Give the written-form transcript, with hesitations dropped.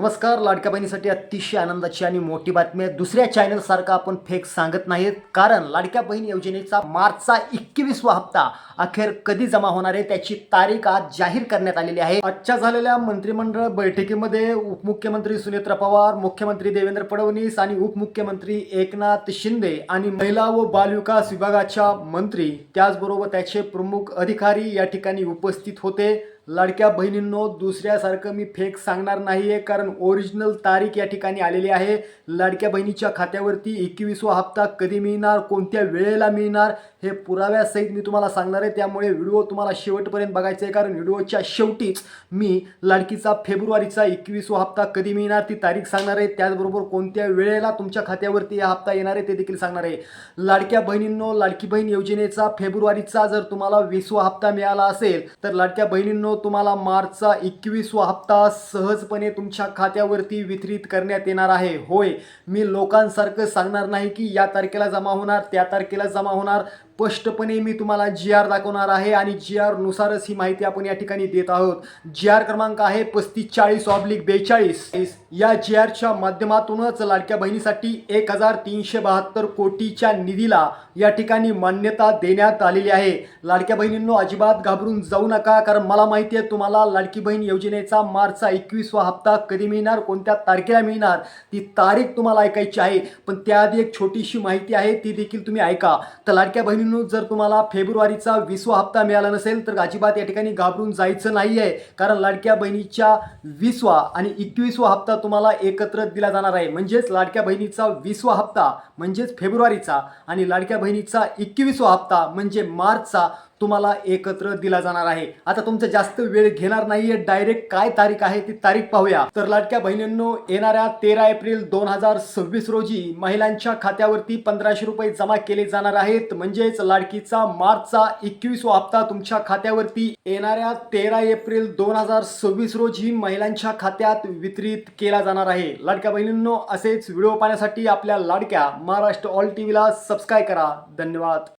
नमस्कार. लाडक्या बहिणीसाठी अतिशय आनंदाची आणि मोठी बातमी आहे. दुसऱ्या चॅनलसारखा आपण फेक सांगत नाहीत, कारण लाडक्या बहीण योजनेचा मार्चचा 21वा हप्ता अखेर कधी जमा होणार आहे त्याची तारीख आज जाहीर करण्यात आलेली आहे. आजच्या झालेल्या मंत्रिमंडळ बैठकीमध्ये उपमुख्यमंत्री सुनेत्रा पवार, मुख्यमंत्री देवेंद्र फडणवीस आणि उपमुख्यमंत्री एकनाथ शिंदे आणि महिला व बालविकास विभागाच्या मंत्री त्याचबरोबर त्याचे प्रमुख अधिकारी या ठिकाणी उपस्थित होते. लाडक्या बहिणींनो, दुसऱ्यासारखं मी फेक सांगणार नाहीये, कारण ओरिजिनल तारीख या ठिकाणी आलेली आहे. लाडक्या बहिणीच्या खात्यावरती 21वा हप्ता कधी मिळणार, कोणत्या वेळेला मिळणार हे पुराव्यासहित मी तुम्हाला सांगणार आहे. त्यामुळे व्हिडिओ तुम्हाला शेवटपर्यंत बघायचा आहे, कारण व्हिडिओच्या शेवटीच मी लाडकीचा फेब्रुवारीचा 21वा हप्ता कधी मिळणार ती तारीख सांगणार आहे. त्याचबरोबर कोणत्या वेळेला तुमच्या खात्यावरती हा हप्ता येणार आहे ते देखील सांगणार आहे. लाडक्या बहिणींनो, लाडकी बहीण योजनेचा फेब्रुवारीचा जर तुम्हाला 20वा हप्ता मिळाला असेल, तर लाडक्या बहिणींनो तुम्हाला मार्चचा 21वा हप्ता सहजपणे तुमच्या खात्यावरती वितरित करण्यात येणार आहे. होय, मी लोकांसारखं सांगणार नाही की या तारखेला जमा होणार, त्या तारखेला जमा होणार. स्पष्टपणे मी तुम्हाला GR दाखवणार आहे आणि GR नुसारच ही माहिती आपण या ठिकाणी देत आहोत. GR क्रमांक आहे 3540/42. या GRच्या माध्यमातूनच लाडक्या बहिणीसाठी 1372 कोटीच्या निधीला या ठिकाणी मान्यता देण्यात आलेली आहे. लाडक्या बहिणींनो, अजिबात घाबरून जाऊ नका, कारण मला माहिती आहे तुम्हाला लाडकी बहीण योजनेचा मार्चचा 21वा हप्ता कधी मिळणार, कोणत्या तारखेला मिळणार ती तारीख तुम्हाला ऐकायची आहे. पण त्याआधी एक छोटीशी माहिती आहे, ती देखील तुम्ही ऐका. तर लाडक्या बहिणींनो, जर तुम्हाला फेब्रुवारीचा 20वा हप्ता मिळाला नसेल तर अजिबात या ठिकाणी घाबरून जायचं नाही आहे, कारण लाडक्या बहिणीच्या 20वा आणि 21वा हप्ता तुम्हाला एकत्र दिला जाणार आहे. म्हणजेच लाडक्या बहिणीचा 20वा हप्ता म्हणजेच फेब्रुवारीचा आणि लाडक्या बहिणीचा 21वा हप्ता म्हणजे मार्चचा तुम्हाला एकत्र दिला जाणार आहे. आता तुमचा जास्त वेळ घेणार नाहीये, डायरेक्ट काय तारीख आहे ती तारीख पाहूया. तर लाडक्या बहिणींनो, येणाऱ्या 13 एप्रिल 2026 रोजी महिलांच्या खात्यावरती 1500 रुपये जमा केले जाणार आहेत. म्हणजेच लाडकीचा मार्चचा 21वा हप्ता तुमच्या खात्यावरती येणाऱ्या 13 एप्रिल 2026 रोजी महिलांच्या खात्यात वितरित केला जाणार आहे. लाडक्या बहिणींनो, असेच व्हिडिओ पाहण्यासाठी आपल्या लाडक्या महाराष्ट्र ऑल टीव्हीला सबस्क्राईब करा. धन्यवाद.